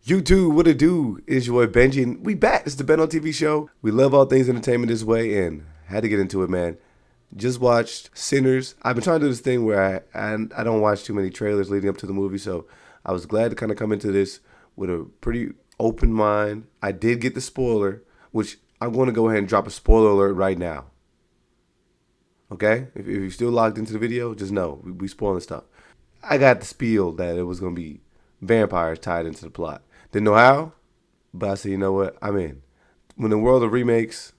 YouTube, what it do? It's your boy Benji, and we back. It's the Ben on TV show. We love all things entertainment this way, and had to get into it, man. Just watched Sinners. I've been trying to do this thing where I don't watch too many trailers leading up to the movie, so I was glad to kind of come into this with a pretty open mind. I did get the spoiler, which I'm going to go ahead and drop a spoiler alert right now. Okay? If you're still logged into the video, just know we spoiling stuff. I got the spiel that it was going to be vampires tied into the plot. Didn't know how, but I said, you know what? I'm in. When the world of remakes,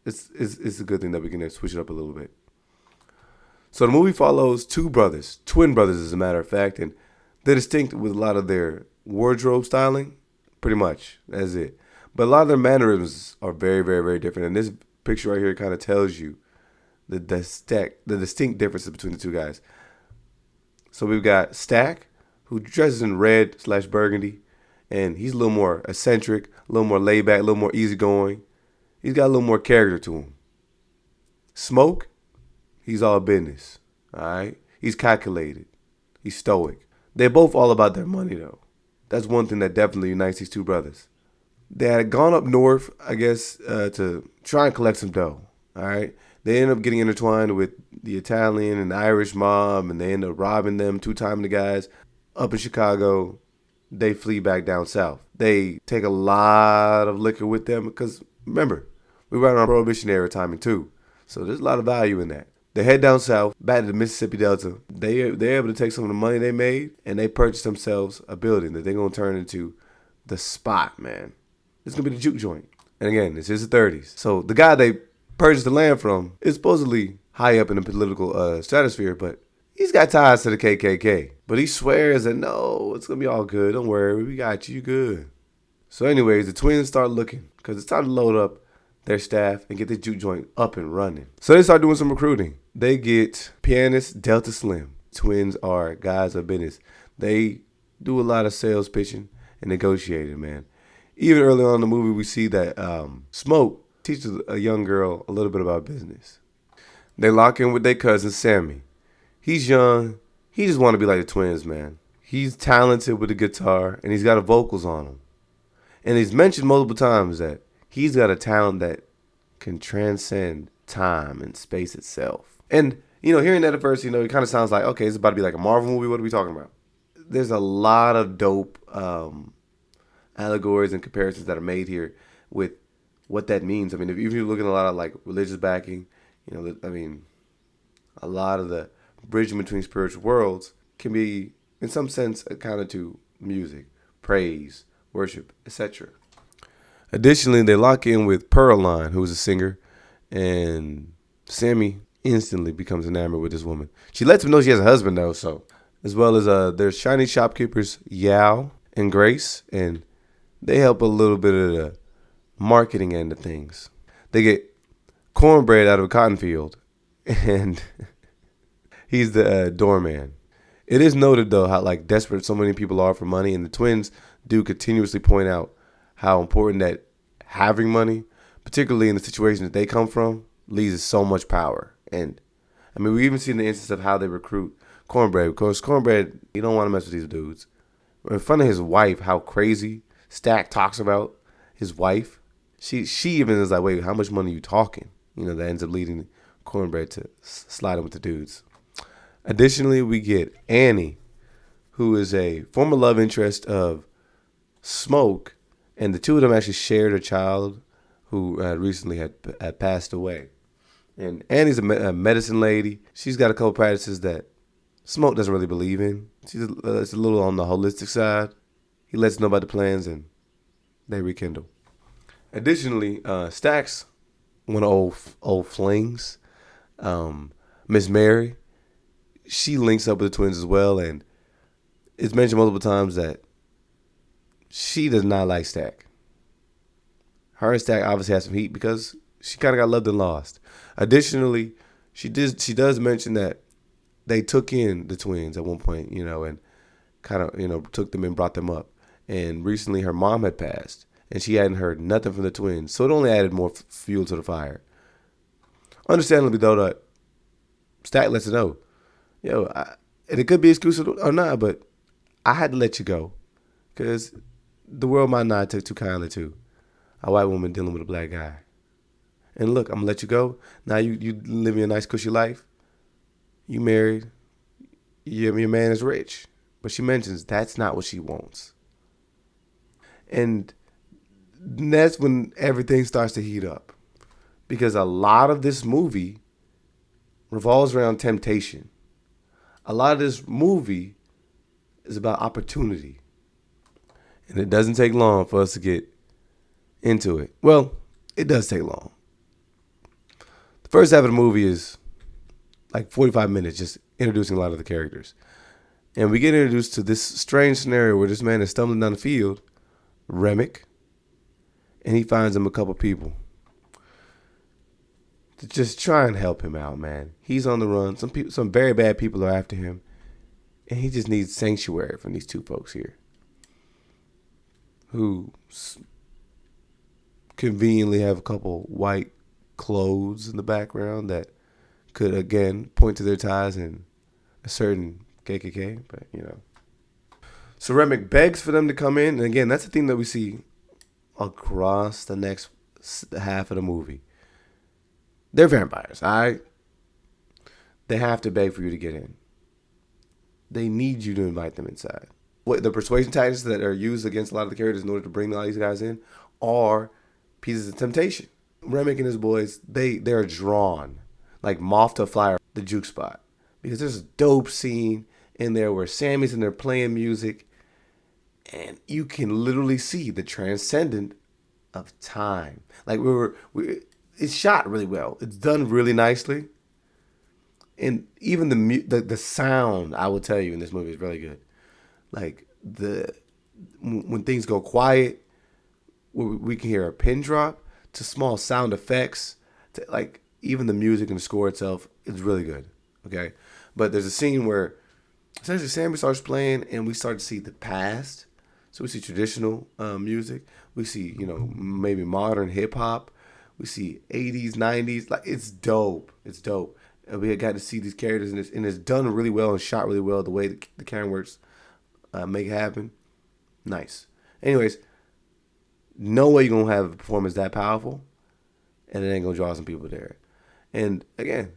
it's a good thing that we can switch it up a little bit. So the movie follows two brothers, twin brothers as a matter of fact, and they're distinct with a lot of their wardrobe styling, pretty much. That's it. But a lot of their mannerisms are very, very, very different. And this picture right here kind of tells you the distinct differences between the two guys. So we've got Stack, who dresses in red/burgundy, and he's a little more eccentric, a little more laid back, a little more easygoing. He's got a little more character to him. Smoke, he's all business, all right? He's calculated. He's stoic. They're both all about their money, though. That's one thing that definitely unites these two brothers. They had gone up north, I guess, to try and collect some dough, all right? They end up getting intertwined with the Italian and the Irish mob, and they end up robbing them, two-timing the guys. Up in Chicago, they flee back down south. They take a lot of liquor with them because, remember, we were on Prohibition era timing too. So there's a lot of value in that. They head down south, back to the Mississippi Delta. They're able to take some of the money they made, and they purchase themselves a building that they're going to turn into the spot, man. It's going to be the juke joint. And again, this is the 30s. So the guy they purchased the land from is supposedly high up in the political stratosphere, but he's got ties to the KKK. But he swears that, no, it's going to be all good. Don't worry. We got you. You good. So anyways, the twins start looking because it's time to load up their staff and get the juke joint up and running. So they start doing some recruiting. They get pianist Delta Slim. Twins are guys of business. They do a lot of sales pitching and negotiating, man. Even early on in the movie, we see that Smoke teaches a young girl a little bit about business. They lock in with their cousin, Sammy. He's young. He just want to be like the twins, man. He's talented with the guitar, and he's got the vocals on him. And he's mentioned multiple times that he's got a talent that can transcend time and space itself. And, hearing that at first, it kind of sounds like, okay, it's about to be like a Marvel movie. What are we talking about? There's a lot of dope allegories and comparisons that are made here with what that means. I mean, if you're looking at a lot of like religious backing, a lot of the bridging between spiritual worlds can be, in some sense, accounted to music, praise, worship, etc. Additionally, they lock in with Pearline, who is a singer, and Sammy instantly becomes enamored with this woman. She lets him know she has a husband, though, so. As well as there's shiny shopkeepers, Yao and Grace, and they help a little bit of the marketing end of things. They get cornbread out of a cotton field, and he's the doorman. It is noted, though, how desperate so many people are for money, and the twins do continuously point out how important that having money, particularly in the situation that they come from, leads to so much power. And, we even seen the instance of how they recruit Cornbread. Because Cornbread, you don't want to mess with these dudes. In front of his wife, how crazy Stack talks about his wife. She even is like, wait, how much money are you talking? That ends up leading Cornbread to sliding with the dudes. Additionally, we get Annie, who is a former love interest of Smoke, and the two of them actually shared a child who recently had passed away. And Annie's a medicine lady. She's got a couple practices that Smoke doesn't really believe in. She's a little on the holistic side. He lets her know about the plans, and they rekindle. Additionally, Stack's one of old flings, Miss Mary. She links up with the twins as well, and it's mentioned multiple times that she does not like Stack. Her and Stack obviously has some heat because she kind of got loved and lost. Additionally, she does mention that they took in the twins at one point, and kind of, took them and brought them up. And recently her mom had passed, and she hadn't heard nothing from the twins. So it only added more fuel to the fire. Understandably, though, that Stack lets her know, and it could be exclusive or not, but I had to let you go because the world might not take too kindly to a white woman dealing with a black guy. And look, I'm gonna let you go. Now you living a nice cushy life. You married. Your man is rich. But she mentions that's not what she wants. And that's when everything starts to heat up. Because a lot of this movie revolves around temptation. A lot of this movie is about opportunity. And it doesn't take long for us to get into it. Well, it does take long. The first half of the movie is like 45 minutes just introducing a lot of the characters. And we get introduced to this strange scenario where this man is stumbling down the field, Remick, and he finds him a couple people to just try and help him out, man. He's on the run. Some very bad people are after him, and he just needs sanctuary from these two folks here who conveniently have a couple white clothes in the background that could, again, point to their ties in a certain KKK, but, you know. So Remick begs for them to come in, and again, that's the theme that we see across the next half of the movie. They're vampires, all right? They have to beg for you to get in. They need you to invite them inside. What the persuasion tactics that are used against a lot of the characters in order to bring all these guys in are pieces of temptation. Remick and his boys, they're drawn like moth to fly, the juke spot. Because there's a dope scene in there where Sammy's in there playing music, and you can literally see the transcendent of time. Like it's shot really well. It's done really nicely. And even the sound, I will tell you, in this movie is really good. Like when things go quiet, we can hear a pin drop, to small sound effects, to like even the music and the score itself is really good. Okay, but there's a scene where essentially Sammy starts playing, and we start to see the past. So we see traditional music. We see, maybe modern hip hop. We see 80s, 90s. Like, it's dope. It's dope. And we got to see these characters, and it's done really well and shot really well. The way the camera works, make it happen. Nice. Anyways, no way you're going to have a performance that powerful, and it ain't going to draw some people there. And again,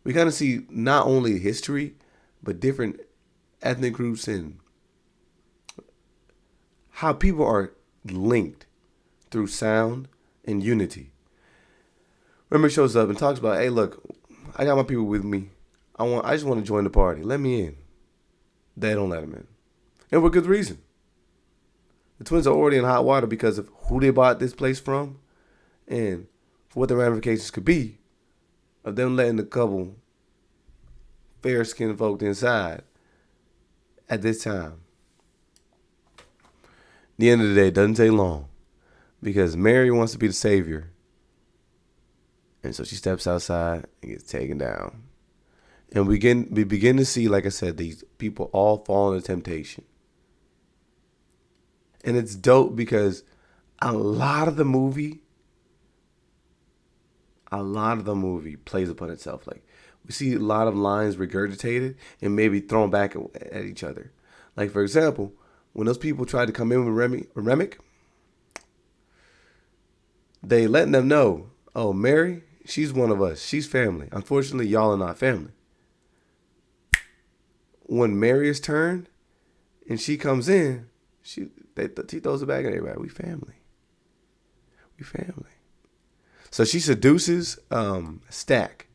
we kind of see not only history, but different ethnic groups and how people are linked through sound and unity. Remick shows up and talks about, hey, look, I got my people with me. I just want to join the party. Let me in. They don't let him in. And for good reason. The twins are already in hot water because of who they bought this place from and for what the ramifications could be of them letting a couple fair-skinned folk inside at this time. At the end of the day, it doesn't take long because Mary wants to be the savior. And so she steps outside and gets taken down. And we begin to see, like I said, these people all fall into temptation. And it's dope because a lot of the movie plays upon itself. Like, we see a lot of lines regurgitated and maybe thrown back at each other. Like, for example, when those people tried to come in with Remick, they letting them know, oh, Mary, she's one of us. She's family. Unfortunately, y'all are not family. When Mary is turned and she comes in, she throws it back at everybody. We family. We family. So she seduces Stack.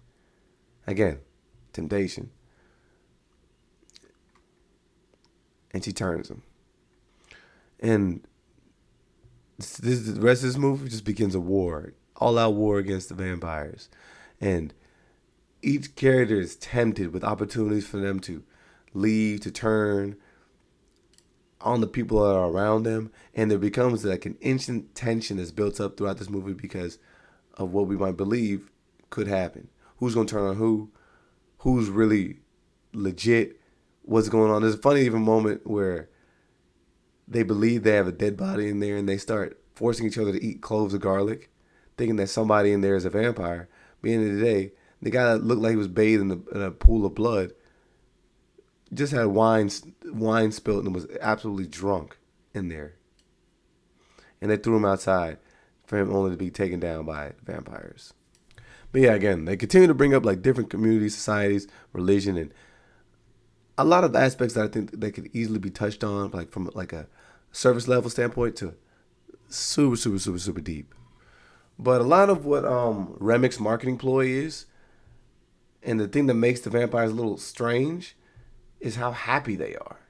Again, temptation. And she turns him. And the rest of this movie just begins a war. All-out war against the vampires. And each character is tempted with opportunities for them to leave, to turn on the people that are around them. And there becomes like an instant tension that's built up throughout this movie because of what we might believe could happen. Who's going to turn on who? Who's really legit? What's going on? There's a funny even moment where they believe they have a dead body in there and they start forcing each other to eat cloves of garlic, thinking that somebody in there is a vampire. But at the end of the day, the guy that looked like he was bathed in a pool of blood just had wine spilled and was absolutely drunk in there. and they threw him outside for him only to be taken down by vampires. But yeah, again, they continue to bring up like different communities, societies, religion, and a lot of aspects that I think they could easily be touched on, like from like a surface level standpoint to super, super, super, super deep. But a lot of what Remic's marketing ploy is, and the thing that makes the vampires a little strange, is how happy they are.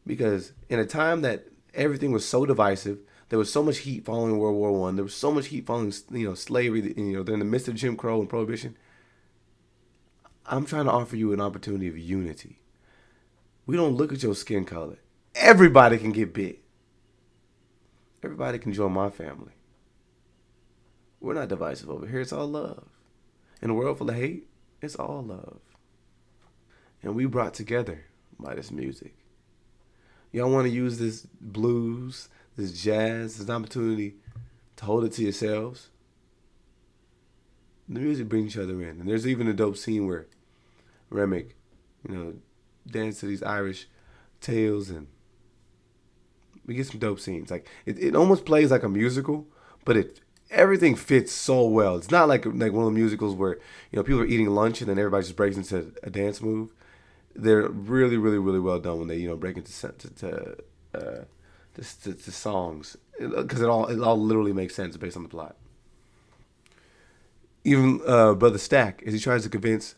Because in a time that everything was so divisive, there was so much heat following World War One. There was so much heat following, slavery. They're in the midst of Jim Crow and Prohibition. I'm trying to offer you an opportunity of unity. We don't look at your skin color. Everybody can get bit. Everybody can join my family. We're not divisive over here. It's all love. In a world full of hate, it's all love. And we brought together by this music. Y'all want to use this blues, this jazz, this opportunity to hold it to yourselves? The music brings each other in. And there's even a dope scene where Remick, dance to these Irish tales, and we get some dope scenes. Like it almost plays like a musical, but everything fits so well. It's not like one of the musicals where people are eating lunch and then everybody just breaks into a dance move. They're really, really, really well done when they break into songs, because it all literally makes sense based on the plot. Even Brother Stack, as he tries to convince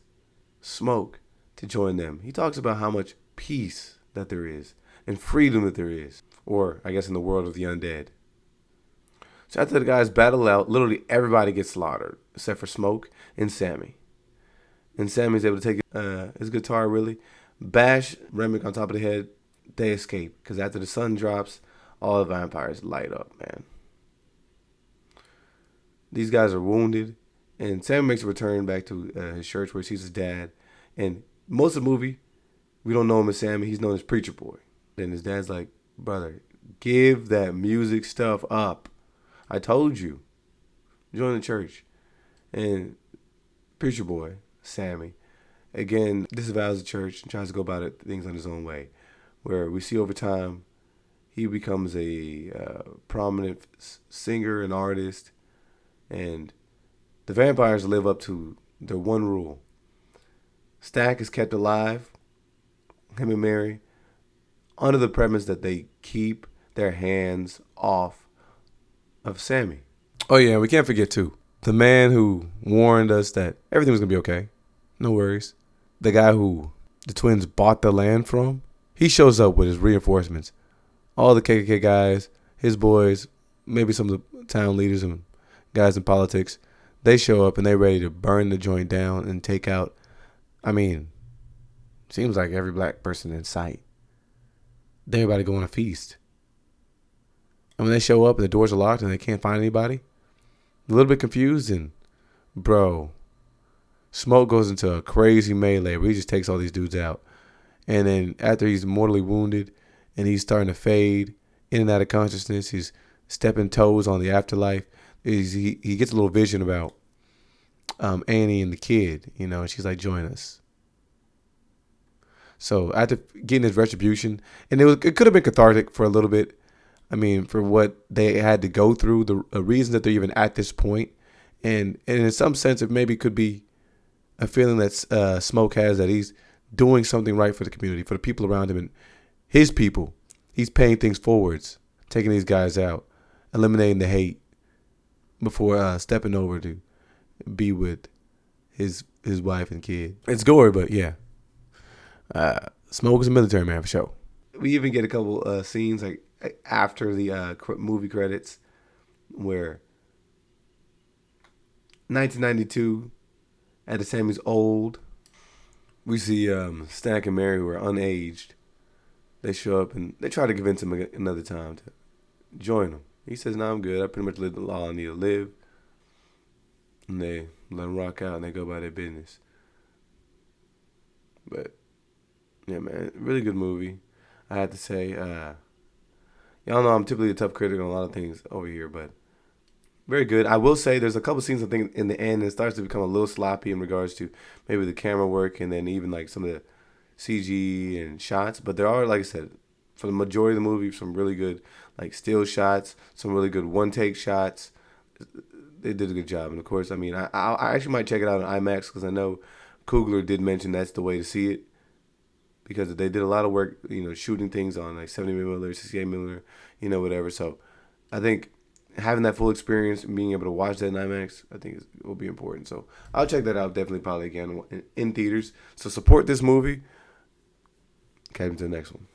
Smoke to join them, he talks about how much peace that there is and freedom that there is, or I guess in the world of the undead. So after the guys battle out, literally everybody gets slaughtered except for Smoke and Sammy. And Sammy's able to take his guitar, really bash Remick on top of the head. They escape because after the sun drops, all the vampires light up, man. These guys are wounded, and Sammy makes a return back to his church where he sees his dad. And most of the movie, we don't know him as Sammy. He's known as Preacher Boy. And his dad's like, brother, give that music stuff up. I told you. Join the church. And Preacher Boy, Sammy, again, disavows the church and tries to go about things on his own way. Where we see over time, he becomes a prominent singer and artist. And the vampires live up to their one rule. Stack is kept alive, him and Mary, under the premise that they keep their hands off of Sammy. Oh yeah, we can't forget too, the man who warned us that everything was going to be okay. No worries. The guy who the twins bought the land from, he shows up with his reinforcements. All the KKK guys, his boys, maybe some of the town leaders and guys in politics, they show up and they're ready to burn the joint down and take out, seems like every black person in sight. They're about to go on a feast. And when they show up and the doors are locked and they can't find anybody, a little bit confused, and bro, Smoke goes into a crazy melee where he just takes all these dudes out. And then after he's mortally wounded and he's starting to fade in and out of consciousness, he's stepping toes on the afterlife. He gets a little vision about Annie and the kid, and she's like, join us. So after getting his retribution, and it could have been cathartic for a little bit. For what they had to go through, the reason that they're even at this point. And in some sense, it maybe could be a feeling that Smoke has that he's doing something right for the community, for the people around him and his people. He's paying things forwards, taking these guys out, eliminating the hate before stepping over to be with his wife and kid. It's gory, but yeah. Smoke is a military man for sure. We even get a couple scenes like after the movie credits where 1992, at the Sammy's old, we see Stack and Mary, who are unaged. They show up and they try to convince him another time to join them. He says, no, I'm good. I pretty much live the law I need to live. And they let him rock out and they go about their business. But, yeah, man, really good movie. I have to say, y'all know I'm typically a tough critic on a lot of things over here, but very good. I will say there's a couple scenes I think in the end it starts to become a little sloppy in regards to maybe the camera work and then even like some of the CG and shots. But there are, like I said, for the majority of the movie, some really good like still shots, some really good one take shots. They did a good job, and of course, I mean, I actually might check it out on IMAX because I know Coogler did mention that's the way to see it because they did a lot of work, shooting things on like 70 millimeter, 68 millimeter, whatever. So I think having that full experience and being able to watch that in IMAX, I think will be important. So I'll check that out definitely probably again in theaters. So support this movie. Catch me to the next one.